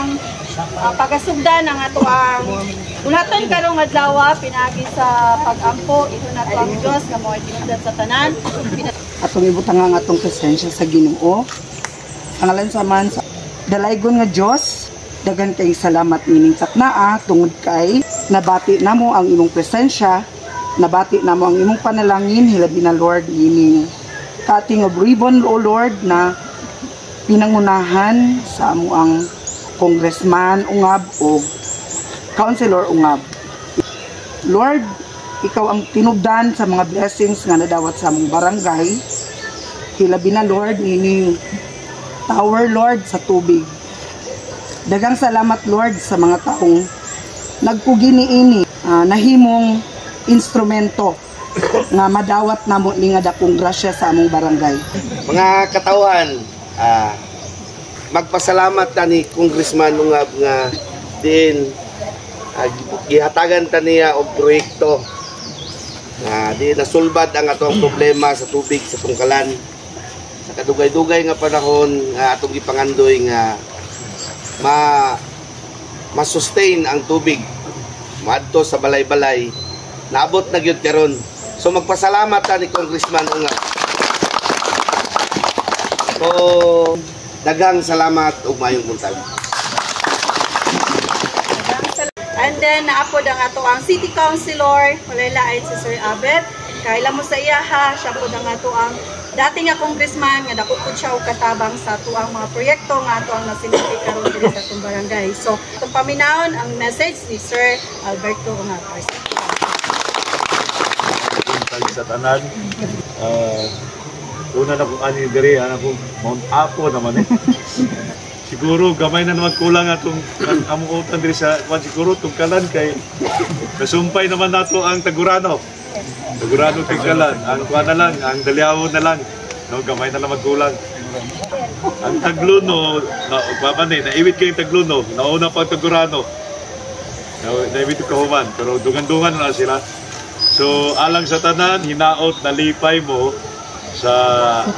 ang pagasugdan ng ato ang ulaton karong adlaw pinagi sa pag-ampo ito na to ang Dios nga mo'y tinubdan sa tanan. Atong ibutang ang atong presensya sa Ginoo. Pangalan sa man sa dalaygon nga Dios, dagan kay salamat nining taknaa tungod kay nabati namo ang imong presensya, nabati namo ang imong panalangin hilabi na Lord nining cutting of ribbon, O Lord, na pinangunahan sa amo ang congressman ungab o councilor ungab. Lord, ikaw ang tinubdan sa mga blessings nga nadawat sa among barangay. Hilabi na Lord nining tower, Lord, sa tubig. Dagang salamat, Lord, sa mga taong nagpugi niini nahimong instrumento nga madawat namo ni nga dakong grasya sa among barangay. Mga katawhan, magpasalamat ta ni Congressman ungab nga din gihatagan ta niya og proyekto di nasulbad ang atong problema sa tubig sa Tungkalan. Sa kadugay-dugay nga panahon nga atong gipangandoy nga ma-sustain ang tubig maadto sa balay-balay, naabot na gyud karon. So magpasalamat ta ni Congressman ungab. So daghang salamat ug maayong buntag. And then naapod ang ato ang City Councilor, walay lain si Sir Abet. Kaila mo sa iya ha, siya po ang ato ang dating nga congressman nga dako pud siya og katabang sa tuang mga proyekto nga ato ang nasinati karon diri sa atong barangay. So itong paminawon ang message ni Sir Alberto nga President. Sa tanan, una na kung ani diri, kung Mount Apo naman siguro gamay na naman kulang atong amuotan diri sa siguro Tungkalan kay kasumpay naman nato ang Tagurano. Tagurano Tungkalan, ang kuha na lang, ang Daliao na lang, no, gamay na naman kulang. Ang Tagluno, naiwit kayong Tagluno, nauna pa ang Tagurano, naiwit yung Kahuman, pero dungan-dungan na sila. So alang sa tanan, hinaot na lipay mo sa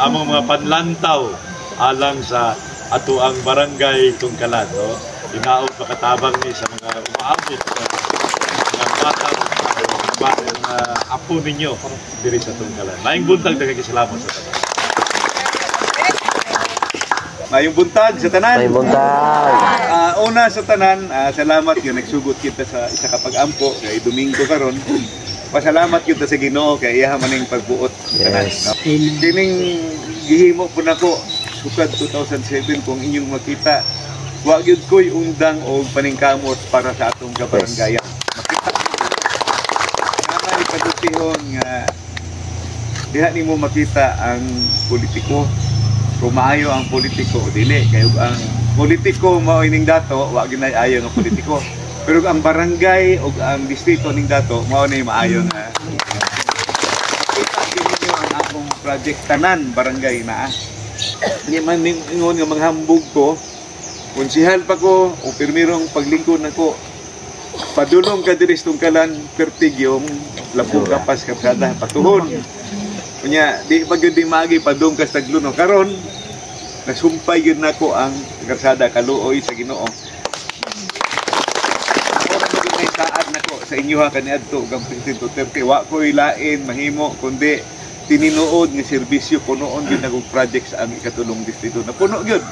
among mga panlantaw alang sa ato ang barangay Tungkalan, no? Hinaot makatabang ni sa mga umaabot mga bata, mga apo ninyo diri sa Tungkalan. Maayong buntag, daghang salamat sa tanan. Maayong buntag sa tanan. Maayong buntag. Una sa tanan, salamat yun nagsugot kita sa isa ka pag-ampo kay Domingo karon. Pasalamat kita sa Ginoo kay iya man ning pagbuot. Yes. Kining gihimo po nako sukad 2007 kung inyong makita, wa gyud koy undang og paningkamot para sa atong kabaranggayan. Makita naman ipagutihon nga diha nimo makita ang politiko. Kung maayo ang politiko dili kay ang politiko mao ining dato wa gyud ayo nga politiko. Pero ang barangay o ang distrito ning dato mao na maayo nga. Kita ninyo ang akong project tanan barangay na. Di man ingon nga manghambog ko. Konsehal pa ko o pirmirong paglingkod nako. Padulong ka diri sa Tungkalan pertig yung labong kapas kapsada patuhon. Kunya di pa gyud magi padung ka sa Tagluno karon. Nasumpay gyud nako ang karsada kaluoy sa Ginoo. Taad nako sa inyo ha kaniadto ug Presidente Duterte wa ko ilain mahimo kundi tininuod nga serbisyo punoon gyud nagog project sa aming ikatulong distrito na puno gyud.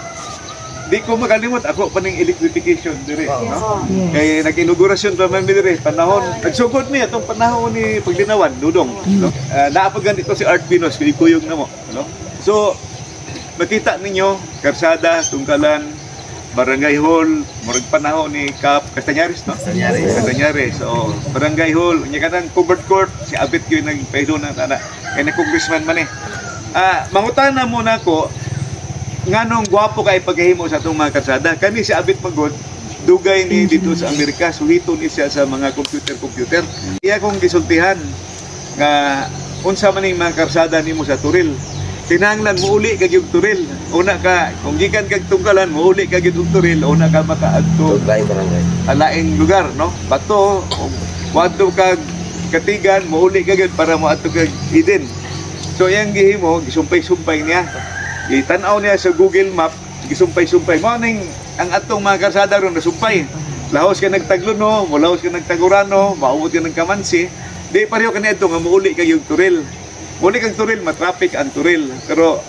Di ko makalimot ako pa ning electrification dire, no? Kay nag-inaugurasyon pa man dire panahon nagsugod mi atong panahon ni Paglinawan dudong, no? Naapag ganito si Art Pinos kuyog namo, no? So makita ninyo karsada Tungkalan Barangay Hall, murag panahon ni Cap Castañares, no? Castañares. So, Barangay Hall, nya kanang covered court, si Abit yun nagpahido na tana. Kaya na congressman man mangutana muna ko, nganong gwapo kay paghahimo sa itong mga karsada. Kani si Abit Magod, dugay ni dito sa Amerika, suhito ni siya sa mga computer. Iya kong gisultihan, nga unsa man yung mga karsada nimo sa Turil. Tinanglan mo uli kag yung Turil. Una ka, kung gikan kag Tungkalan, mo uli kag yung Turil, una ka makaadto alaing lugar, no? Bato, wadto kag Katigan, mo uli kag para mo adto kag Eden. So yang gihimo, gisumpay-sumpay niya. Itanaw niya sa Google Map, gisumpay-sumpay. Mo ning ang atong mga karsada ron nasumpay. Lahos ka nagtagluno, mulahos ka nagtagurano, maubot ka ng kamansi, di pareho kaniadto nga muuli kag yung turil. Muli kag turil, matraffic ang turil. Pero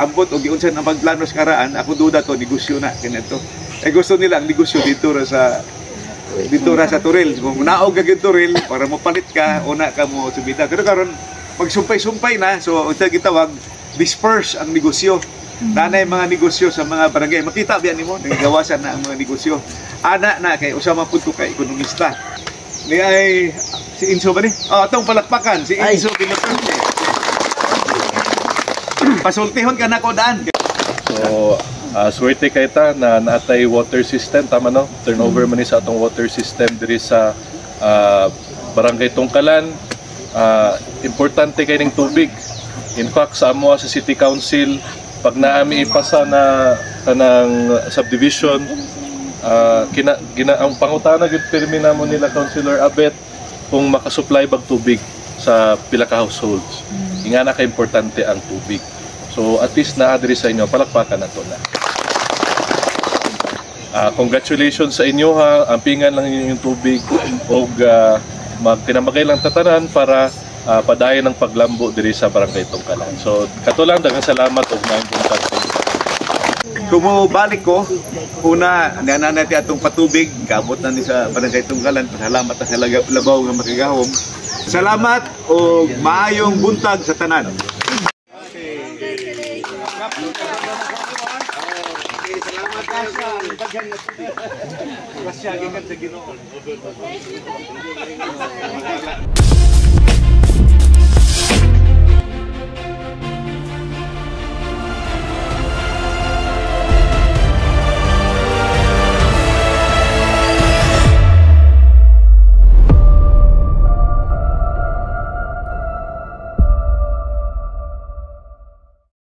ambot og giunsa ang pagplano sa karaan, ako duda to negosyo na kaniadto. Gusto nila ang negosyo dito ra sa turil. Kung naog kag yung turil para mopalit ka, una ka mo subida. Pero karon magsumpay-sumpay na, so unsa gitawag disperse ang negosyo. Nanay mga negosyo sa mga barangay. Makita biyan nimo nagawasan na ang mga negosyo. Ana na kay usama pud ko kay ekonomista. Ni ay si Inso ba ni? Atong palakpakan si Inso Pinotante. Pasultihon ka na ko daan. So swerte kay ta na naatay water system tama no. Turnover man ni sa atong water system diri sa barangay Tungkalan. Importante kay ning tubig. In fact sa amo sa City Council pag naami ipasa na kanang subdivision ang pangutana gid pirmi namo nila Councilor Abet kung makasupply bag tubig sa pila ka households. Ingana ka importante ang tubig. So at least naa diri sa inyo palakpakan nato na. Congratulations sa inyo ha. Ampingan lang inyong tubig og magtinamagay lang tatanan para padayon ng paglambo diri sa barangay Tungkalan. So katulang daghang salamat og maayong buntag. Kumubalik ko, una, nanan natin atong patubig, kabot na ni sa barangay Tungkalan, pasalamat na sa labaw nga makigahom. Salamat o maayong buntag sa tanan. Salamat kayo sa Gracias, gikan sa Ginoo.